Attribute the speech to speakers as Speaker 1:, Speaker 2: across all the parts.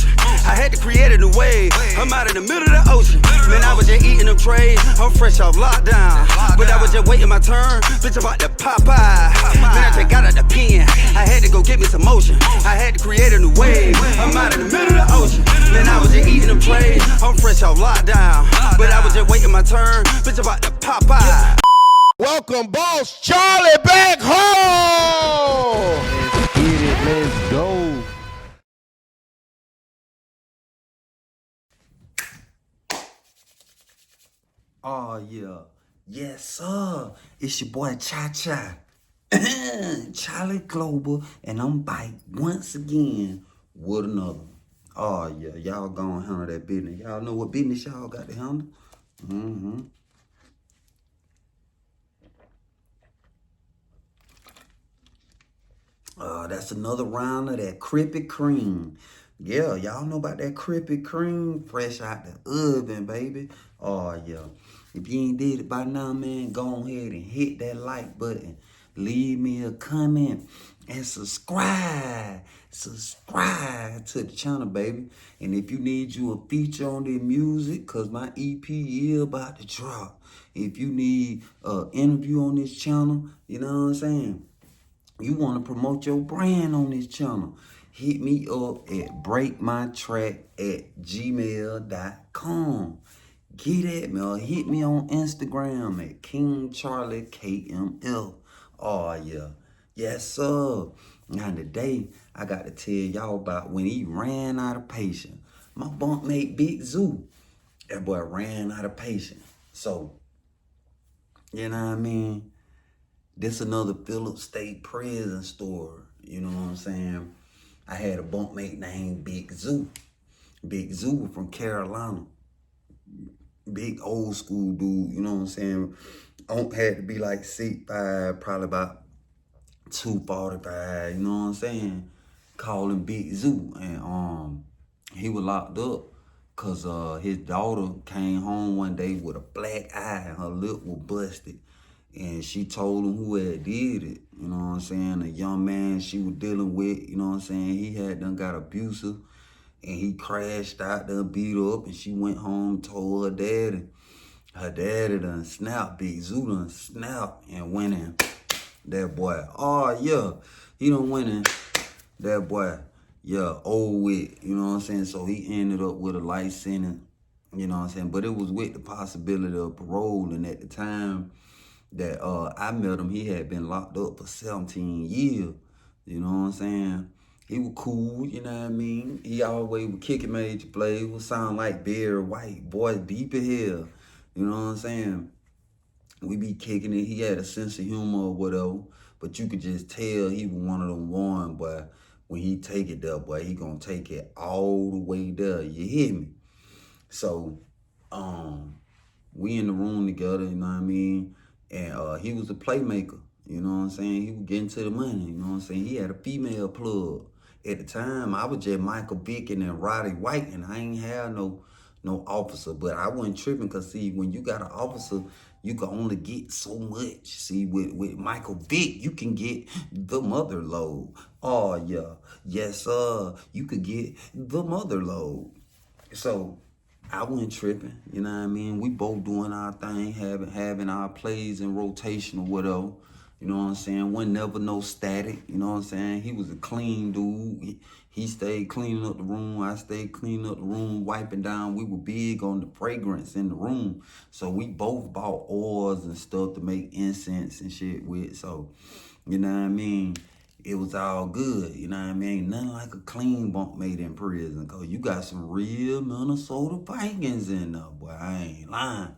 Speaker 1: motion. I had to create a new wave. I'm out in the middle of the ocean. Man, I was just eating them trays. I'm fresh off lockdown. But I was just waiting my turn. Bitch, about to pop out. Man, I just got out the pen. I had to go get me some motion. I had to create a new wave. I'm out in the middle of the ocean. Man, I was just eating them trays. I'm fresh off lockdown. But I was just waiting my turn. Bitch, about to pop out.
Speaker 2: Welcome, Boss Charlie, back home.
Speaker 3: Let's get it. Let's go.
Speaker 1: Oh, yeah. Yes, sir. It's your boy Cha-Cha. Charlie Global. And I'm back once again with another one. Oh, yeah. Y'all gonna handle that business. Y'all know what business y'all got to handle? That's another round of that Krispy Kreme. Yeah, y'all know about that Krispy Kreme, fresh out the oven, baby. Oh, yeah. If you ain't did it by now, man, go ahead and hit that like button. Leave me a comment and subscribe. Subscribe to the channel, baby. And if you need you a feature on the music, because my EP is about to drop. If you need an interview on this channel, you know what I'm saying? You want to promote your brand on this channel, hit me up at breakmytrack@gmail.com. Get at me or hit me on Instagram at KingCharlieKML. Oh, yeah. Yes, sir. Now, today, I got to tell y'all about when he ran out of patience. My bunkmate, Big Zoo, that boy ran out of patience. So, you know what I mean? This another Phillips State Prison story. You know what I'm saying? I had a bunkmate named Big Zoo. Big Zoo from Carolina. Big old school dude, you know what I'm saying? Had to be like 6'5", probably about 245, you know what I'm saying? Call him Big Zoo. And he was locked up because his daughter came home one day with a black eye and her lip was busted. And she told him who had did it, you know what I'm saying? A young man she was dealing with, you know what I'm saying? He had done got abusive and he crashed out, done beat her up, and she went home, told her daddy. Her daddy done snapped, Big Zoo done snapped and went in. That boy, oh yeah, he done went in. That boy, yeah, old with, you know what I'm saying? So he ended up with a life sentence, you know what I'm saying? But it was with the possibility of parole, and at the time that I met him, he had been locked up for 17 years. You know what I'm saying? He was cool, you know what I mean? He always was kicking major plays, would sound like Barry White, boy deep as hell. You know what I'm saying? We be kicking it. He had a sense of humor or whatever, but you could just tell he was one of them one, boy. When he take it there, boy, he gonna take it all the way there. You hear me? So, we in the room together, you know what I mean? And he was a playmaker, you know what I'm saying? He was getting to the money, you know what I'm saying? He had a female plug. At the time, I was just Michael Vick and Roddy White, and I ain't have no officer. But I wasn't tripping because, see, when you got an officer, you can only get so much. See, with Michael Vick, you can get the mother load. Oh, yeah. Yes, sir. You could get the mother load. So I wasn't tripping, you know what I mean? We both doing our thing, having our plays in rotation or whatever. You know what I'm saying? Wasn't never no static, you know what I'm saying? He was a clean dude. He stayed cleaning up the room. I stayed cleaning up the room, wiping down. We were big on the fragrance in the room. So we both bought oils and stuff to make incense and shit with. So, you know what I mean? It was all good, you know what I mean? Nothing like a clean bunkmate in prison, because you got some real Minnesota Vikings in there, boy. I ain't lying.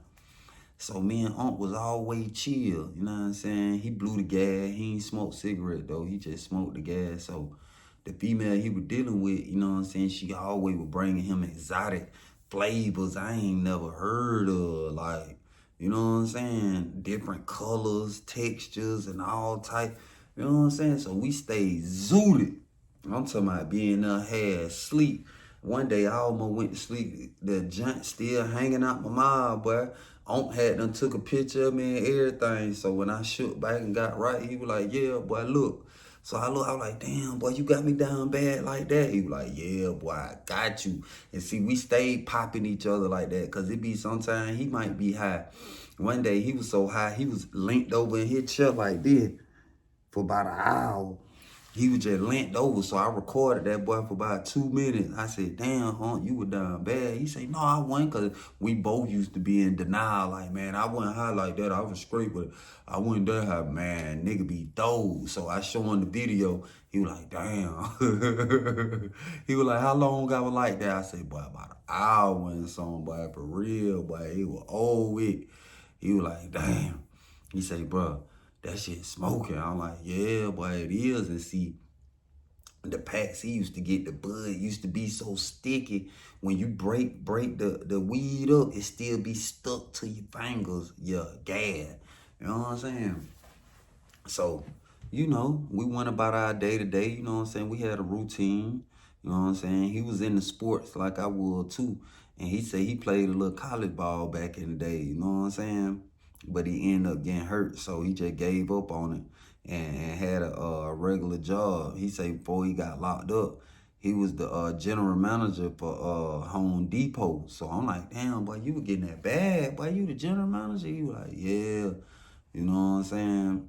Speaker 1: So me and Unc was always chill, you know what I'm saying? He blew the gas. He ain't smoked cigarette, though. He just smoked the gas. So the female he was dealing with, you know what I'm saying, she always was bringing him exotic flavors I ain't never heard of, like, you know what I'm saying? Different colors, textures, and all type. You know what I'm saying? So we stayed zooted. I'm talking about being there, had sleep. One day I almost went to sleep. The junk still hanging out my mouth, boy. Aunt had done took a picture of me and everything. So when I shook back and got right, he was like, yeah, boy, look. So I was like, damn, boy, you got me down bad like that? He was like, yeah, boy, I got you. And see, we stayed popping each other like that because it be sometimes he might be high. One day he was so high, he was linked over in his chair like this for about an hour. He was just linked over, so I recorded that boy for about 2 minutes. I said, damn, Hunt, you were down bad. He said, no, I wasn't, because we both used to be in denial. Like, man, I wasn't high like that. I was straight, but I wasn't that high. Man, nigga be dope. So I show him the video. He was like, damn. He was like, how long I was like that? I said, boy, about an hour and something, boy, for real, boy. He was old with. He was like, damn. He said, bro, that shit smoking. I'm like, yeah, boy, it is. And see, the packs he used to get, the bud used to be so sticky. When you break the weed up, it still be stuck to your fingers, your gad. You know what I'm saying? So, you know, we went about our day to day, you know what I'm saying? We had a routine, you know what I'm saying? He was into sports like I was too. And he said he played a little college ball back in the day, you know what I'm saying? But he ended up getting hurt, so he just gave up on it and had a regular job. He said before he got locked up, he was the general manager for Home Depot. So I'm like, damn, boy, you were getting that bad, boy. You the general manager? He was like, yeah, you know what I'm saying?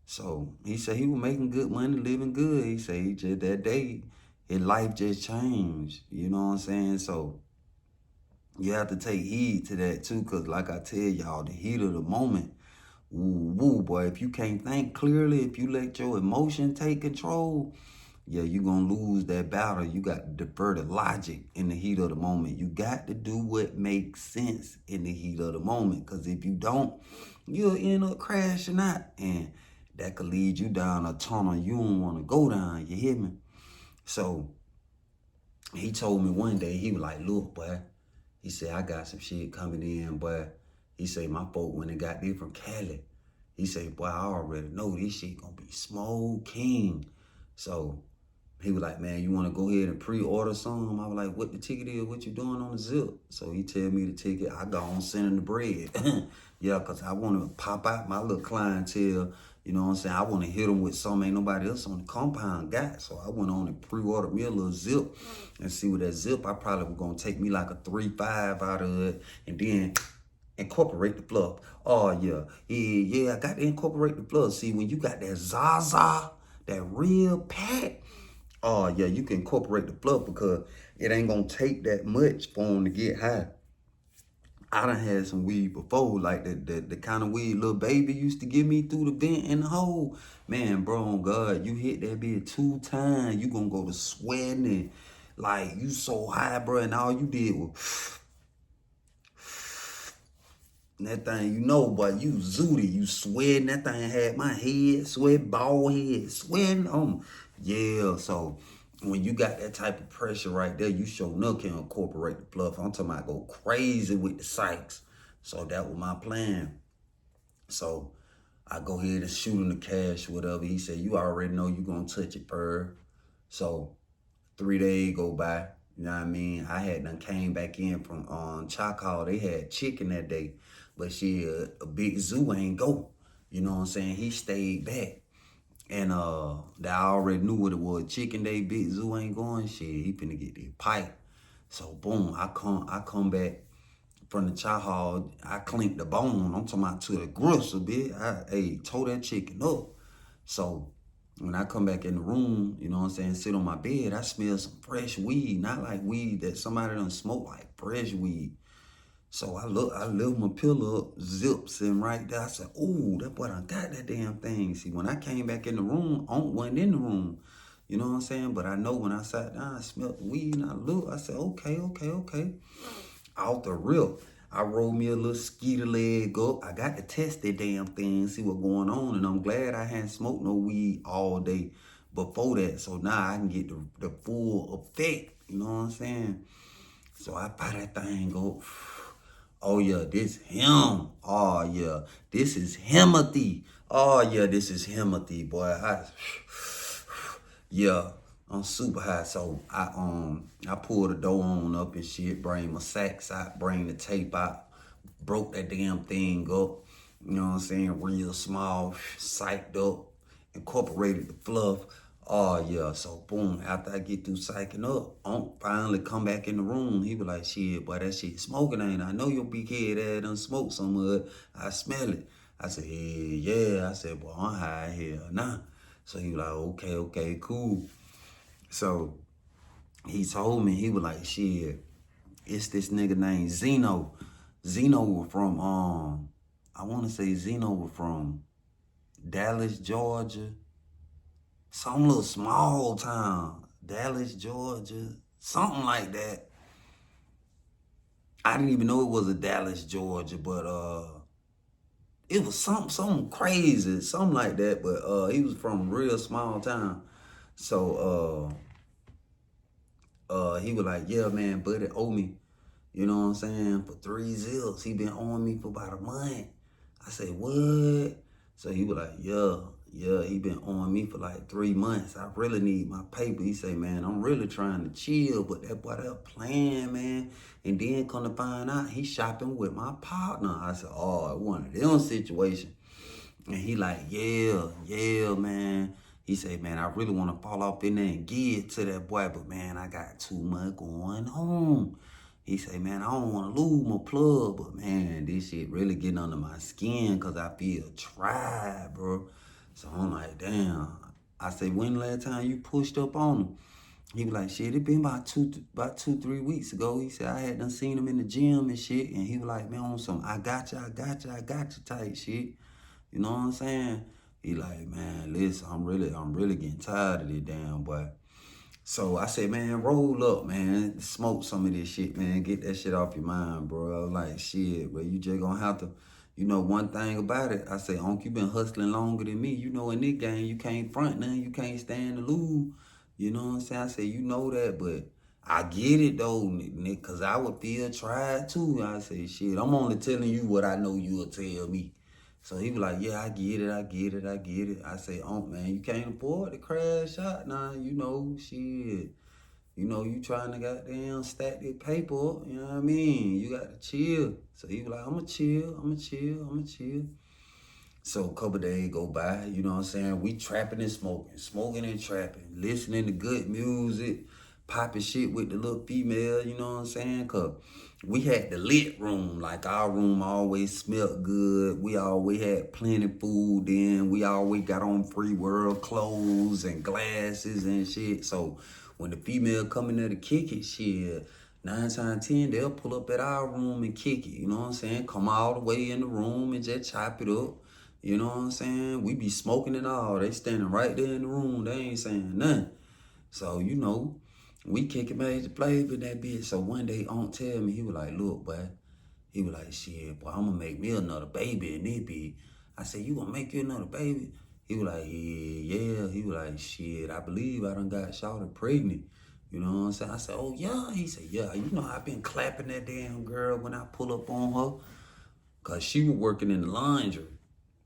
Speaker 1: So he said he was making good money, living good. He said he just that day, his life just changed. You know what I'm saying? So you have to take heed to that too, because like I tell y'all, the heat of the moment, woo, boy, if you can't think clearly, if you let your emotion take control, yeah, you're going to lose that battle. You got to defer the logic in the heat of the moment. You got to do what makes sense in the heat of the moment, because if you don't, you'll end up crashing out, and that could lead you down a tunnel you don't want to go down, you hear me? So he told me one day, he was like, look, boy, he said, I got some shit coming in, boy. He said, my folk when they got there from Cali, he said, boy, I already know this shit gonna be smoking. So he was like, man, you wanna go ahead and pre-order some? I was like, what the ticket is? What you doing on the Zip? So he tell me the ticket. I go on sending the bread. Yeah, because I want to pop out my little clientele. You know what I'm saying? I want to hit them with something ain't nobody else on the compound got. So I went on and pre-ordered me a little Zip and see what that Zip, I probably was going to take me like a 3.5 out of it and then incorporate the fluff. Oh, yeah, I got to incorporate the fluff. See, when you got that Zaza, that real pack, oh, yeah, you can incorporate the fluff because it ain't going to take that much for them to get high. I done had some weed before, like the kind of weed Lil Baby used to give me through the vent in the hole. Man, bro, on God, you hit that bitch 2 times, you gonna go to sweating and like you so high, bro, and all you did was that thing, you know, boy, you zooty, you sweating. That thing had my head sweat, bald head sweating. Yeah, so when you got that type of pressure right there, you sure enough can incorporate the fluff. I'm talking about go crazy with the psychs. So that was my plan. So I go ahead and shoot him the cash, whatever. He said, you already know you gonna touch it, per. So 3 days go by. You know what I mean? I had done came back in from Choctaw. They had chicken that day. But a Big Zoo ain't go. You know what I'm saying? He stayed back. And I already knew what it was. Chicken Day, Big Zoo ain't going. Shit, he finna get the pipe. So boom, I come back from the chow hall. I clink the bone. I'm talking about to the gristle, bitch. I tore that chicken up. So when I come back in the room, you know what I'm saying, sit on my bed, I smell some fresh weed. Not like weed that somebody done smoked, like fresh weed. So I lift my pillow up, Zip sitting right there. I said, ooh, that boy done got that damn thing. See, when I came back in the room, I wasn't in the room. You know what I'm saying? But I know when I sat down, I smelled the weed and I looked. I said, okay. Out the rip, I rolled me a little skeeter leg up. I got to test that damn thing, see what's going on. And I'm glad I hadn't smoked no weed all day before that. So now I can get the full effect. You know what I'm saying? So I buy that thing up. Oh, yeah, this him. Oh, yeah, this is Himothy. Oh, yeah, this is Himothy, boy. Yeah, I'm super high. So I pulled the door on up and shit, bring my sacks out, bring the tape out, broke that damn thing up. You know what I'm saying? Real small, psyched up. incorporated the fluff. Oh yeah, so boom, after I get through psyching up, Unc finally come back in the room. He was like, shit, boy, that shit smoking ain't it? I know your big head ass done smoked some of it. I smell it. I said, yeah. I said, boy, I'm high here now. So he was like, okay, cool. So he told me, he was like, shit, it's this nigga named Zeno. Zeno was from, I want to say Zeno was from Dallas, Georgia. Some little small town, Dallas, Georgia, something like that. I didn't even know it was a Dallas, Georgia, but it was something crazy, something like that. But he was from a real small town. So he was like, yeah, man, buddy owe me, you know what I'm saying, for 3 zills. He been owing me for about a month. I said, what? So he was like, yeah, he been owing me for like 3 months. I really need my paper. He say, man, I'm really trying to chill, but that boy that playing, man. And then come to find out, he shopping with my partner. I said, oh, it one of them situations. And he like, yeah, man. He said, man, I really want to fall off in there and give it to that boy, but man, I got too much going on. He said, man, I don't want to lose my plug, but man, this shit really getting under my skin because I feel tried, bro. So I'm like, damn. I said, when the last time you pushed up on him? He was like, shit, it been about 2-3 weeks ago. He said, I had done seen him in the gym and shit. And he was like, man, on some, I got you type shit. You know what I'm saying? He like, man, listen, I'm really getting tired of this damn boy. So I said, man, roll up, man. Smoke some of this shit, man. Get that shit off your mind, bro. I was like, shit, bro, you just gonna have to, you know, one thing about it. I say, Unc, you been hustling longer than me. You know, in this game, you can't front nothing. You can't stand to lose. You know what I'm saying? I said, you know that, but I get it, though, Nick, because I would feel tried, too. I say, shit, I'm only telling you what I know you'll tell me. So he was like, yeah, I get it. I say, man, you can't afford to crash out now. You know, shit. You know, you trying to goddamn stack that paper up. You know what I mean? You got to chill. So he was like, I'ma chill. So a couple days go by, you know what I'm saying? We trapping and smoking and trapping, listening to good music, popping shit with the little female, you know what I'm saying? Cause we had the lit room, like our room always smelled good. We always had plenty food then. We always got on free world clothes and glasses and shit. So when the female come in there to kick it, shit, 9 times 10, they'll pull up at our room and kick it, you know what I'm saying? Come all the way in the room and just chop it up. You know what I'm saying? We be smoking and all. They standing right there in the room. They ain't saying nothing. So, you know, we kicking major plays with that bitch. So one day, Aunt tell me, he was like, look, boy. He was like, shit, boy, I'm going to make me another baby in this bitch. I said, you going to make you another baby? He was like, yeah. He was like, shit, I believe I done got shorty pregnant. You know what I'm saying? I said, oh, yeah. He said, yeah, you know, I been clapping that damn girl when I pull up on her. Because she was working in the laundry.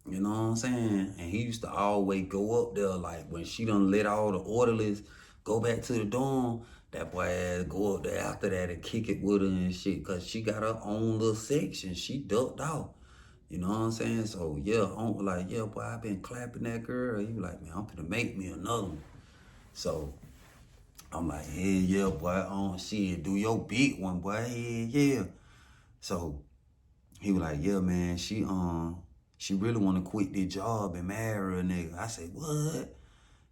Speaker 1: You know what I'm saying? And he used to always go up there, like when she done let all the orderlies go back to the dorm, that boy ass go up there after that and kick it with her and shit, cause she got her own little section. She ducked out. You know what I'm saying? So yeah, Uncle like, yeah, boy, I been clapping that girl. He was like, man, I'm finna make me another one. So I'm like, hell yeah, boy, shit, do your big one, boy, hell yeah. So he was like, yeah, man, she really want to quit this job and marry a nigga. I said, what?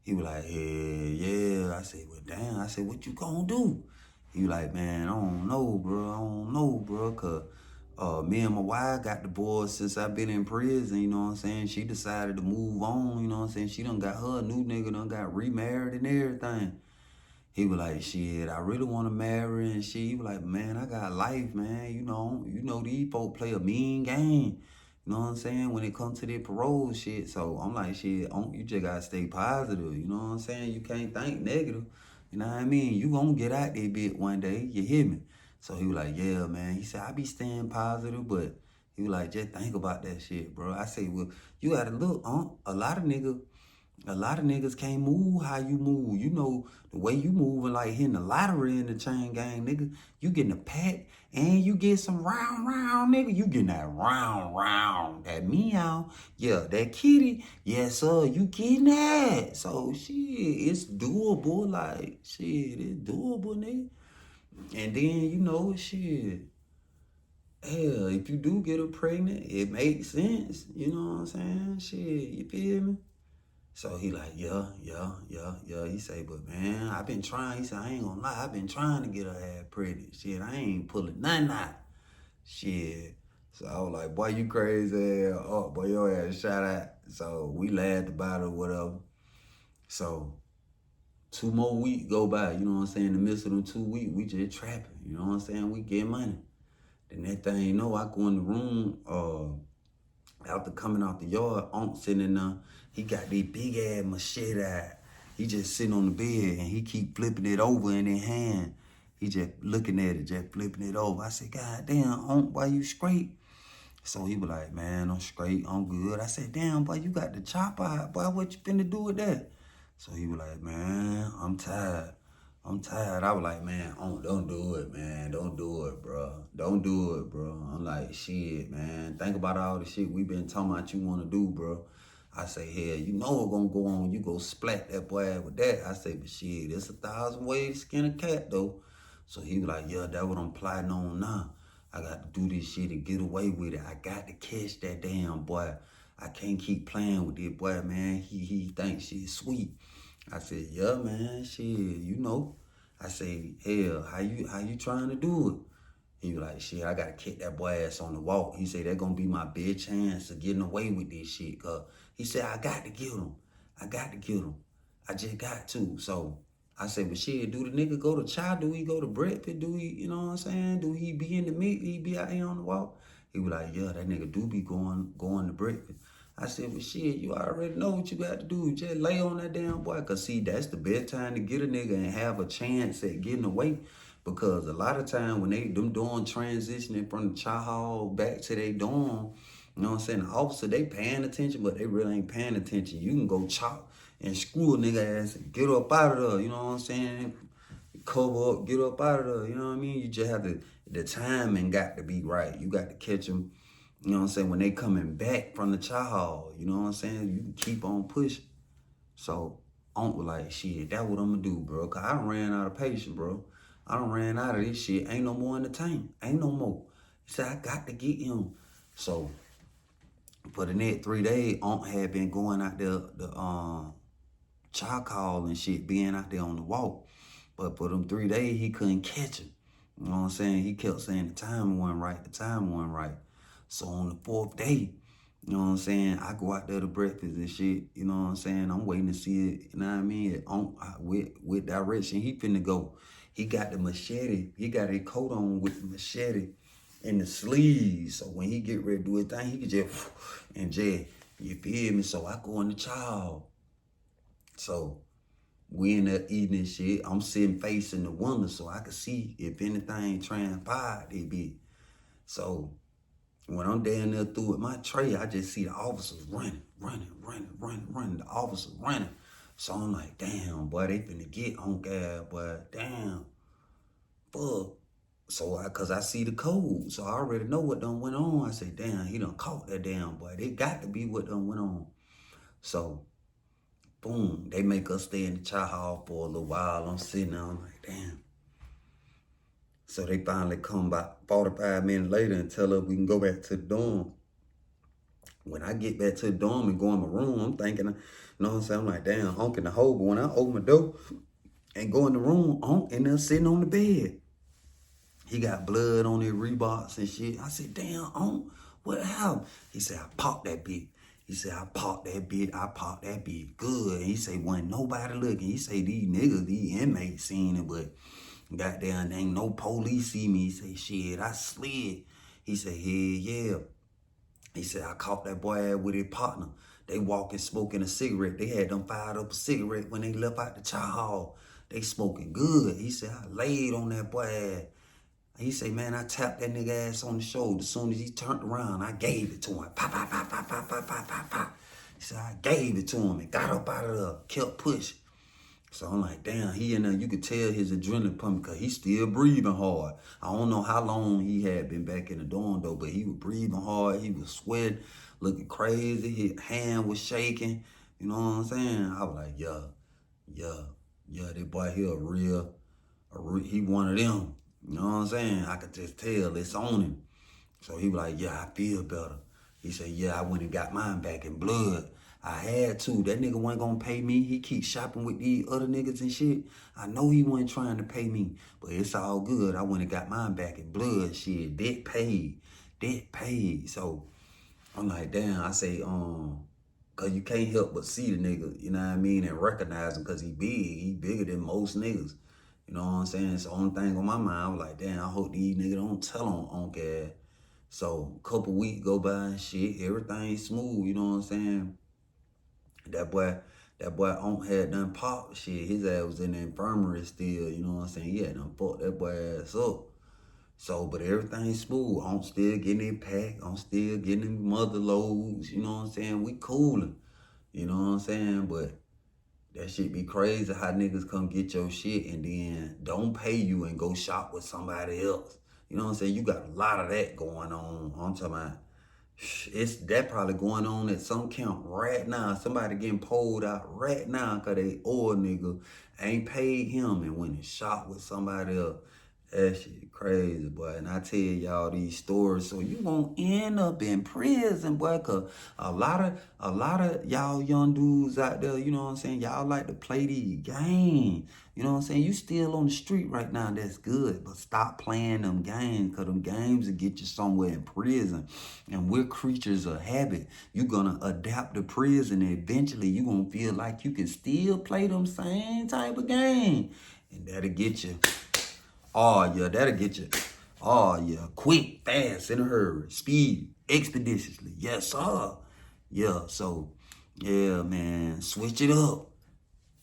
Speaker 1: He was like, yeah. I said, well, damn. I said, what you gonna do? He was like, man, I don't know, bro. Cause me and my wife got divorced since I've been in prison, you know what I'm saying? She decided to move on, you know what I'm saying? She done got her new nigga, done got remarried and everything. He was like, shit, I really want to marry and shit. He was like, man, I got life, man. You know these folk play a mean game. You know what I'm saying? When it comes to their parole shit. So I'm like, shit, you just gotta stay positive. You know what I'm saying? You can't think negative. You know what I mean? You gonna get out there bit one day. You hear me? So he was like, yeah, man. He said, I be staying positive, but he was like, just think about that shit, bro. I say, well, you gotta look, a lot of niggas A lot of niggas can't move how you move. You know, the way you moving, like hitting the lottery in the chain gang, nigga. You getting a pack and you get some round, nigga. You getting that round, that meow. Yeah, that kitty. Yes, sir, you getting that. So, shit, it's doable. Like, shit, it's doable, nigga. And then, you know, shit. Hell, if you do get her pregnant, it makes sense. You know what I'm saying? Shit, you feel me? So he like, yeah. He say, but man, I've been trying. He said, I ain't gonna lie, I've been trying to get her ass pregnant. Shit, I ain't pulling nothing out. Shit. So I was like, boy, you crazy ass. Oh, boy, your ass shot out. So we laughed about it, whatever. So 2 more weeks go by, you know what I'm saying? In the midst of them 2 weeks, we just trapping. You know what I'm saying? We get money. Then that thing, you know, I go in the room, after coming out the yard, Unc sitting in there, he got this big ass machete out. He just sitting on the bed and he keep flipping it over in his hand. He just looking at it, just flipping it over. I said, God damn, Unc, why you straight? So he was like, man, I'm straight, I'm good. I said, damn, boy, you got the chopper out, boy, what you finna do with that? So he was like, man, I'm tired. I was like, man, don't do it, man. Don't do it, bro. Don't do it, bro. I'm like, shit, man. Think about all the shit we been talking about you want to do, bro. I say, hell, you know what's going to go on. You go splat that boy with that. I say, but shit, it's 1,000 ways to skin a cat, though. So he was like, yeah, that's what I'm plotting on now. I got to do this shit and get away with it. I got to catch that damn boy. I can't keep playing with this boy, man. He thinks she's sweet. I said, yeah, man, shit, you know. I say, hell, how you trying to do it? He was like, shit, I gotta kick that boy ass on the walk. He said, that's gonna be my big chance of getting away with this shit. Cause he said, I got to get him. I just got to. So I said, but shit, do the nigga go to chow? Do he go to breakfast? Do he, you know what I'm saying? Do he be in the meat? He be out here on the walk? He was like, yeah, that nigga do be going to breakfast. I said, well, shit, you already know what you got to do. Just lay on that damn boy. Because, see, that's the best time to get a nigga and have a chance at getting away. Because a lot of time when them doing transitioning from the chow hall back to their dorm, you know what I'm saying, the officer, they paying attention, but they really ain't paying attention. You can go chop and screw a nigga ass and get up out of there, you know what I'm saying? Cover up, get up out of there, you know what I mean? You just have to, the timing got to be right. You got to catch them. You know what I'm saying? When they coming back from the chow hall, you know what I'm saying? You can keep on pushing. So, Unc was like, shit, that's what I'm gonna do, bro. Cause I done ran out of patience, bro. I done ran out of this shit. Ain't no more in the tank. Ain't no more. He said, I got to get him. So, for the next 3 days, Unc had been going out there, the chow call and shit, being out there on the walk. But for them 3 days, he couldn't catch him. You know what I'm saying? He kept saying the time wasn't right. So on the 4th day, you know what I'm saying, I go out there to breakfast and shit, you know what I'm saying? I'm waiting to see it, you know what I mean? With direction he finna go. He got the machete, he got his coat on with the machete in the sleeves. So when he get ready to do his thing, he can just, and just, you feel me? So I go in the chow. So we end up eating this shit. I'm sitting facing the window so I can see if anything transpired, they be. So when I'm down there through with my tray, I just see the officers running. The officers running. So I'm like, damn, boy, they finna get on guard, boy. Damn. Fuck. So, cause I see the code. So I already know what done went on. I say, damn, he done caught that damn boy. They got to be what done went on. So, boom, they make us stay in the chow hall for a little while. I'm sitting there, I'm like, damn. So they finally come about 45 minutes later and tell us we can go back to the dorm. When I get back to the dorm and go in my room, I'm thinking, you know what I'm saying? I'm like, damn, Unc in the hole. But when I open my door and go in the room, Unc in there sitting on the bed. He got blood on his Reeboks and shit. I said, damn, Unc, what happened? He said, I popped that bitch. He said, I popped that bitch good. And he said, wasn't nobody looking. He said, these niggas, these inmates seen it, but goddamn, ain't no police see me. He said, shit, I slid. He said, hell yeah. He said, I caught that boy with his partner. They walking, smoking a cigarette. They had them fired up a cigarette when they left out the chow hall. They smoking good. He said, I laid on that boy. He said, man, I tapped that nigga ass on the shoulder. As soon as he turned around, I gave it to him. Pop, pop, pop, pop, pop, pop, pop, pop, pop. He said, I gave it to him and got up out of there, kept pushing. So I'm like, damn, he in there, you could tell his adrenaline pumping because he's still breathing hard. I don't know how long he had been back in the dorm though, but he was breathing hard, he was sweating, looking crazy, his hand was shaking. You know what I'm saying? I was like, yeah, that boy here he one of them. You know what I'm saying? I could just tell it's on him. So he was like, yeah, I feel better. He said, yeah, I went and got mine back in blood. I had to. That nigga wasn't gonna pay me. He keeps shopping with these other niggas and shit. I know he wasn't trying to pay me, but it's all good. I went and got mine back in blood. Shit, debt paid. So I'm like, damn, I say, cause you can't help but see the nigga, you know what I mean, and recognize him cause he big. He bigger than most niggas. You know what I'm saying? It's the only thing on my mind. I was like, damn, I hope these niggas don't tell on gas. So a couple weeks go by and shit, everything smooth, you know what I'm saying? That boy had done pop shit. His ass was in the infirmary still, you know what I'm saying? He had done fucked that boy ass up. So, but everything's smooth. I'm still getting it packed. I'm still getting them mother loads, you know what I'm saying? We coolin', you know what I'm saying? But that shit be crazy how niggas come get your shit and then don't pay you and go shop with somebody else. You know what I'm saying? You got a lot of that going on. I'm talking about, it's that probably going on at some camp right now. Somebody getting pulled out right now because they old nigga ain't paid him and went and shop with somebody else. That shit crazy, boy. And I tell y'all these stories, so you won't end up in prison, boy, cause a lot of y'all young dudes out there, you know what I'm saying, y'all like to play these games. You know what I'm saying? You still on the street right now, that's good. But stop playing them games, cause them games will get you somewhere in prison. And we're creatures of habit. You're gonna adapt to prison and eventually you gonna feel like you can still play them same type of game. And that'll get you. Oh, yeah, that'll get you. Oh, yeah, quick, fast, in a hurry, speed, expeditiously. Yes, sir. Yeah, so, yeah, man, switch it up.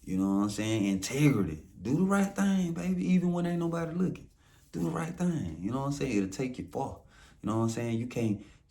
Speaker 1: You know what I'm saying? Integrity. Do the right thing, baby, even when ain't nobody looking. Do the right thing. You know what I'm saying? It'll take you far. You know what I'm saying? You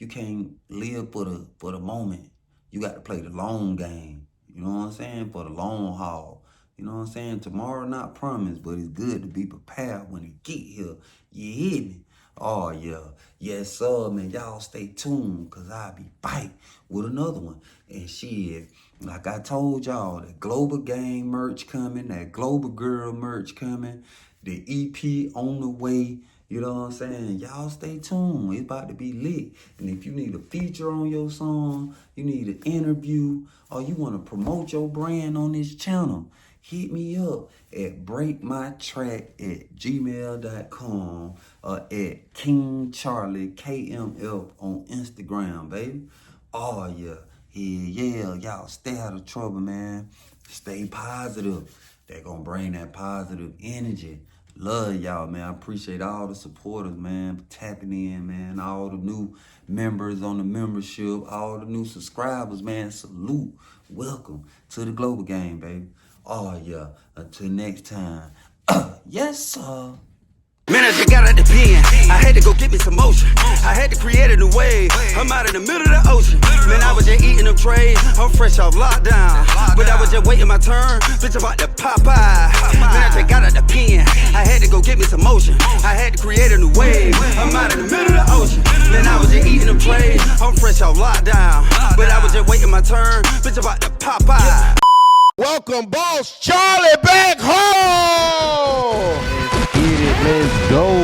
Speaker 1: can't live for the moment. You got to play the long game. You know what I'm saying? For the long haul. You know what I'm saying? Tomorrow not promised, but it's good to be prepared when it get here. You hear me? Oh, yeah. Yes, sir, man. Y'all stay tuned, because I'll be back with another one. And shit, like I told y'all, the Global Gang merch coming, that Global Girl merch coming, the EP on the way. You know what I'm saying? Y'all stay tuned. It's about to be lit. And if you need a feature on your song, you need an interview, or you want to promote your brand on this channel, hit me up at breakmytrack@gmail.com or at King Charlie KMF on Instagram, baby. Oh, yeah. Yeah. Y'all stay out of trouble, man. Stay positive. They're going to bring that positive energy. Love y'all, man. I appreciate all the supporters, man, tapping in, man. All the new members on the membership, all the new subscribers, man. Salute. Welcome to the Global Gang, baby. Oh, yeah. Until next time. Yes, sir.
Speaker 4: Man, I just got out the pen. I had to go get me some motion. I had to create a new wave. I'm out in the middle of the ocean. Man, I was just eating them trays. I'm fresh off lockdown. But I was just waiting my turn. Bitch, about to pop out. Man, I just got out the pen. I had to go get me some motion. I had to create a new wave. I'm out in the middle of the ocean. Man, I was just eating them trays. I'm fresh off lockdown. But I was just waiting my turn. Bitch, about to pop out.
Speaker 2: Welcome, Boss Charlie, back home.
Speaker 3: Let's get it. Let's go.